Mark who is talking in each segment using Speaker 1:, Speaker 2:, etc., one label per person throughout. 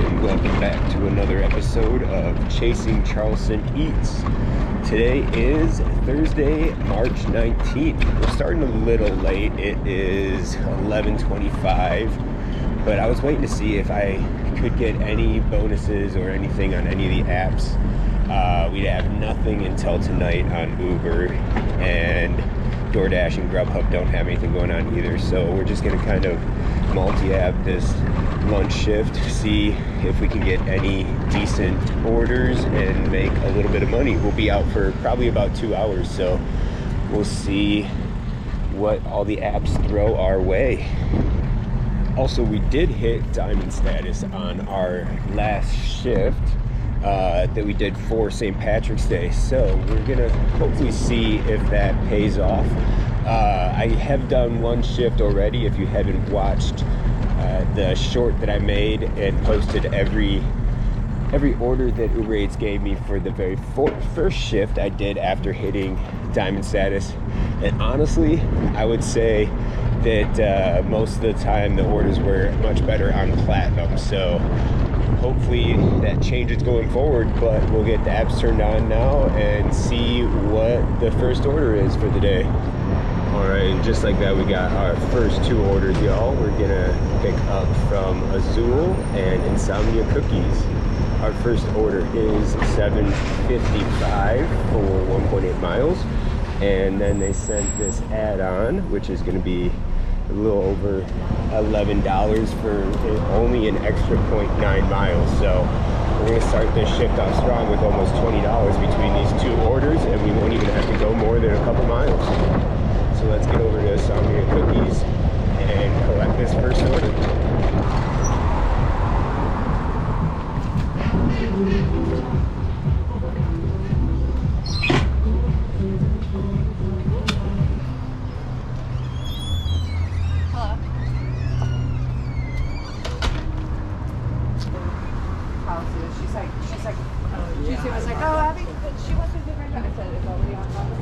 Speaker 1: and welcome back to another episode of Chasing Charleston Eats. Today is Thursday, March 19th. We're starting a little late. It is 11:25, but I was waiting to see if I could get any bonuses or anything on any of the apps. We'd have nothing until tonight on Uber, and DoorDash and Grubhub don't have anything going on either, so we're just going to kind of multi-app this lunch shift, see if we can get any decent orders and make a little bit of money. We'll be out for probably about 2 hours, so we'll see what all the apps throw our way. Also, we did hit diamond status on our last shift that we did for St. Patrick's Day, so we're gonna hopefully see if that pays off. I have done one shift already. If you haven't watched the short that I made and posted every order that Uber Eats gave me for the very first shift I did after hitting diamond status, and honestly I would say that most of the time the orders were much better on platinum, so hopefully that changes going forward, but we'll get the apps turned on now and see what the first order is for the day. Alright, and just like that, we got our first 2 orders, y'all. We're gonna pick up from Azul and Insomnia Cookies. Our first order is $7.55 for 1.8 miles, and then they sent this add-on, which is gonna be a little over $11 for only an extra 0.9 miles. So we're going to start this shift off strong with almost $20 between these 2 orders, and we won't even have to go more than a couple miles. So let's get over to Insomnia Cookies and collect this first order.
Speaker 2: She was like, oh, Abby, but she wants to do right now. I said, it's already on top of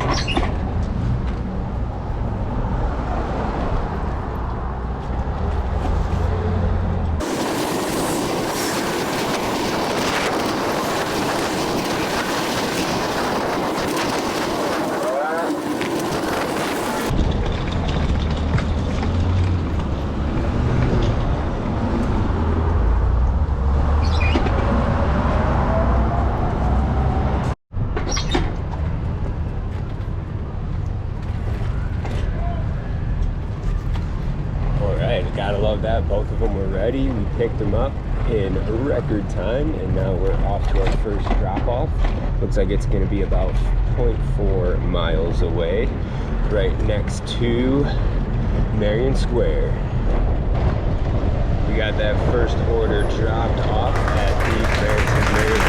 Speaker 1: Gotta love that. Both of them were ready. We picked them up in record time, and now we're off to our first drop-off. Looks like it's going to be about 0.4 miles away, right next to Marion Square. We got that first order dropped off at the Francis Marion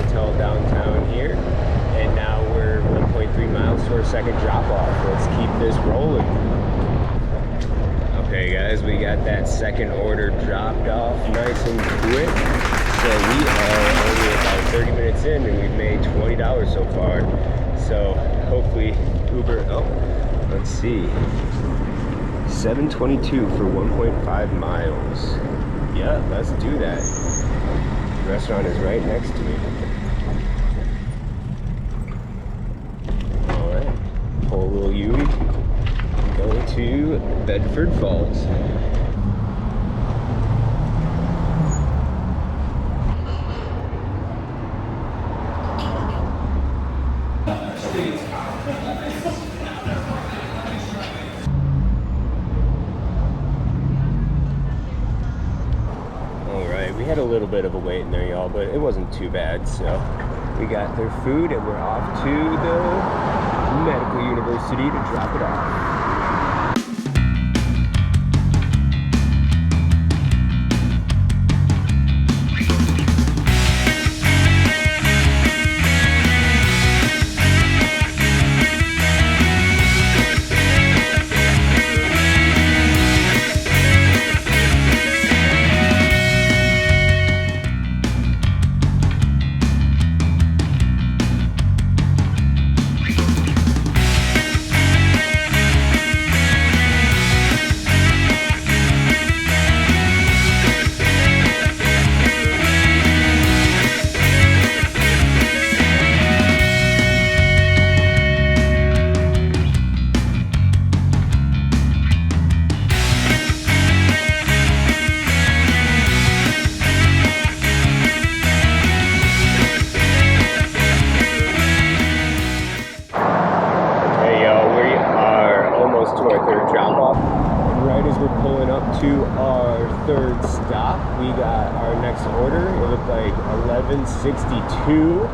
Speaker 1: Hotel downtown here, and now we're 1.3 miles to our second drop-off. Let's keep this rolling. Okay guys, we got that second order dropped off nice and quick. So we are only about 30 minutes in and we've made $20 so far. So hopefully Uber, let's see. $7.22 for 1.5 miles. Yeah, let's do that. The restaurant is right next to me. Alright, pull a little Yui. Going to Bedford Falls. Alright, we had a little bit of a wait in there, y'all, but it wasn't too bad. So we got their food and we're off to the medical university to drop it off. our next order. It looked like 1162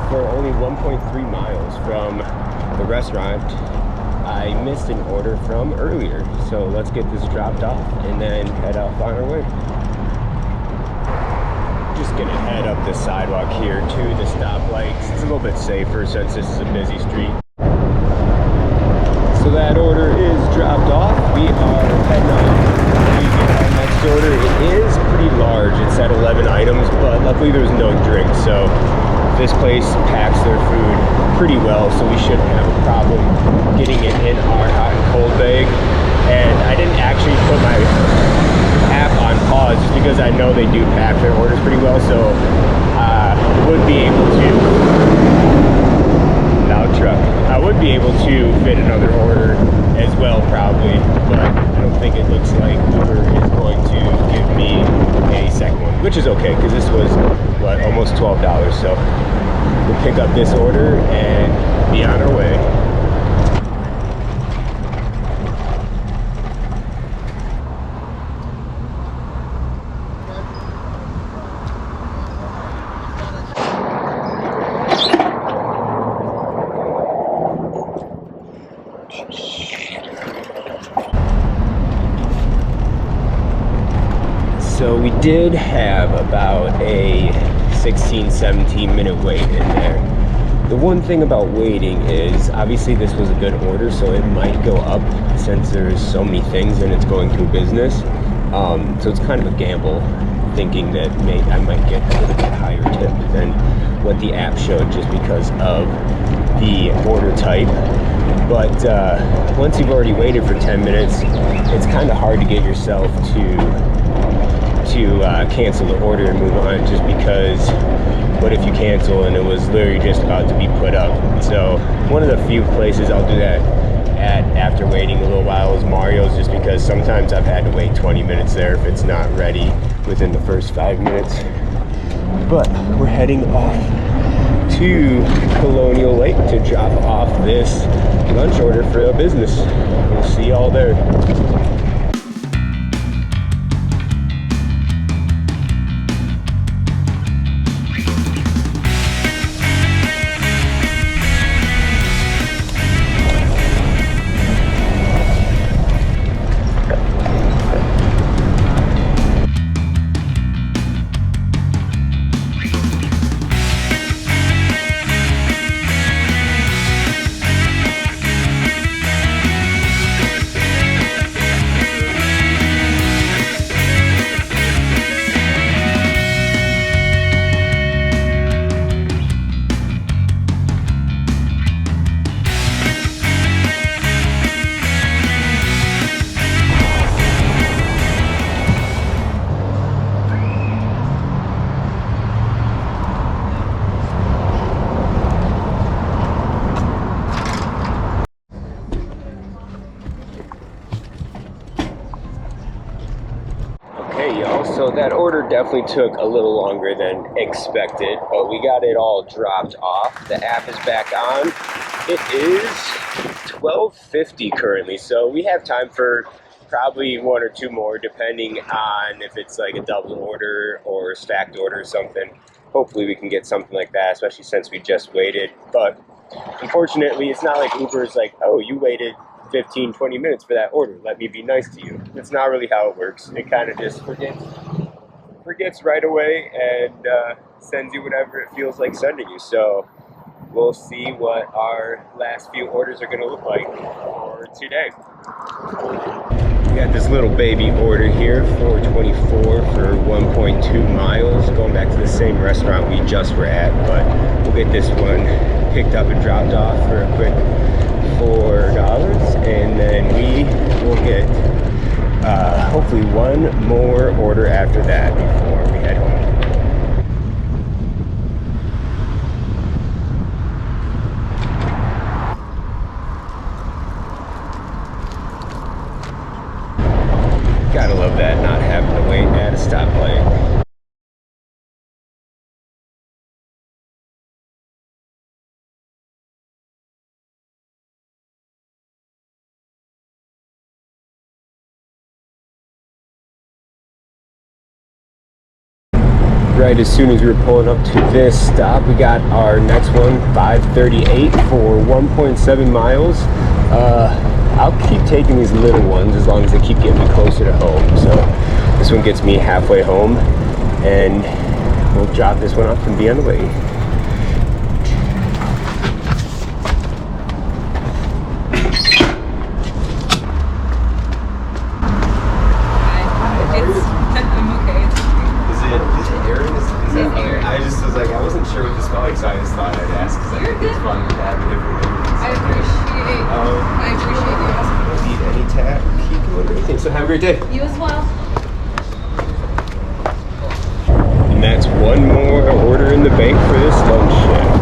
Speaker 1: for only 1.3 miles from the restaurant I missed an order from earlier. So let's get this dropped off and then head off on our way. Just gonna head up the sidewalk here to the stoplights. It's a little bit safer since this is a busy street. So that order is dropped off. We are heading on to our next order. It is pretty large. It's at 11 items, but luckily there's no drink. So this place packs their food pretty well, so we shouldn't have a problem getting it in our hot and cold bag. And I didn't actually put my app on pause just because I know they do pack their orders pretty well, so would be able to I would be able to fit another order as well probably, but I don't think it looks like Uber is going to give me a second one, which is okay because this was what, almost $12. So we'll pick up this order and be on our way. So we did have about a 16-17 minute wait in there. The one thing about waiting is obviously this was a good order, so it might go up since there's so many things and it's going through business. So it's kind of a gamble thinking that I might get a little bit higher tip than what the app showed just because of the order type. But once you've already waited for 10 minutes, it's kind of hard to get yourself to cancel the order and move on, just because what if you cancel and it was literally just about to be put up. So one of the few places I'll do that at after waiting a little while is Mario's, just because sometimes I've had to wait 20 minutes there if it's not ready within the first 5 minutes. But we're heading off to Colonial Lake to drop off this lunch order for a business. We'll see y'all there. Okay, y'all, so that order definitely took a little longer than expected, but we got it all dropped off. The app is back on. It is 12:50 currently, so we have time for probably one or two more, depending on if it's like a double order or a stacked order or something. Hopefully we can get something like that, especially since we just waited. But unfortunately, it's not like Uber's like, oh, you waited 15-20 minutes for that order, let me be nice to you. That's not really how it works. It kind of just forgets right away and sends you whatever it feels like sending you. So we'll see what our last few orders are going to look like for today. We got this little baby order here, $4.24 for 1.2 miles, going back to the same restaurant we just were at, but we'll get this one picked up and dropped off for a quick $4, and then we will get hopefully one more order after that before we head home. Gotta love that, not having to wait at a stoplight. right as soon as we were pulling up to this stop. We got our next one, 5:38 for 1.7 miles. I'll keep taking these little ones as long as they keep getting me closer to home. So this one gets me halfway home, and we'll drop this one off and be on the way. I wasn't sure what this felt like, so I just thought I'd ask because I think it's fun to have different things.
Speaker 2: I appreciate you asking.
Speaker 1: Don't need any tap, keep doing anything. So have a great day.
Speaker 2: You as well.
Speaker 1: And that's one more order in the bank for this lunch shift.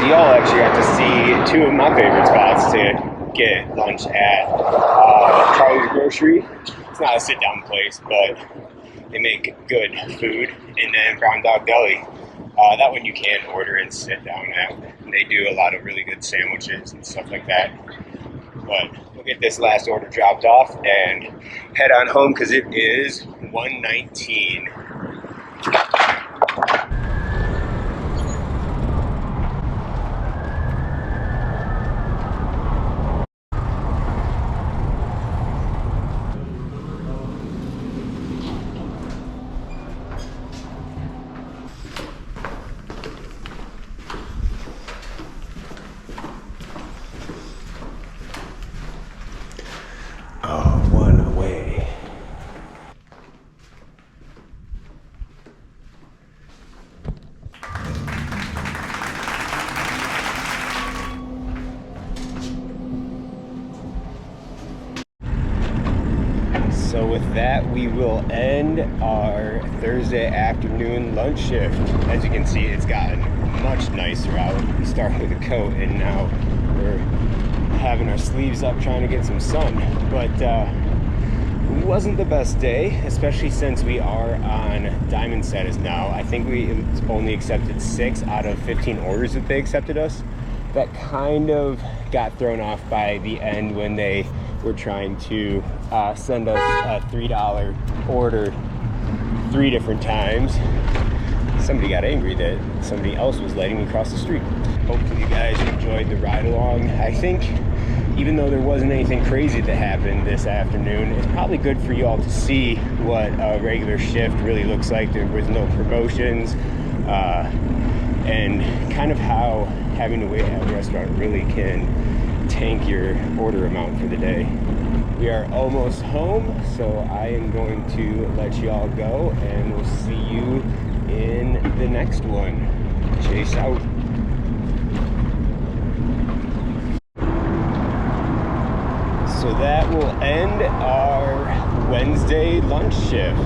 Speaker 1: Y'all actually got to see two of my favorite spots to get lunch at. Charlie's Grocery. It's not a sit-down place, but they make good food. And then Brown Dog Deli. That one you can order and sit down at. They do a lot of really good sandwiches and stuff like that. But we'll get this last order dropped off and head on home because it is 1:19. Oh, one away. So with that, we will end our Thursday afternoon lunch shift. As you can see, it's gotten much nicer out. We started with a coat and now we're having our sleeves up trying to get some sun. But it wasn't the best day, especially since we are on diamond status now. I think we only accepted 6 out of 15 orders that they accepted us. That kind of got thrown off by the end when they were trying to send us a $3 order 3 different times. Somebody got angry that somebody else was letting me cross the street. Hopefully you guys enjoyed the ride along. I think even though there wasn't anything crazy that happened this afternoon, it's probably good for you all to see what a regular shift really looks like. There was no promotions, and kind of how having to wait at a restaurant really can tank your order amount for the day. We are almost home, so I am going to let you all go, and we'll see you in the next one. Chase out. So that will end our Wednesday lunch shift.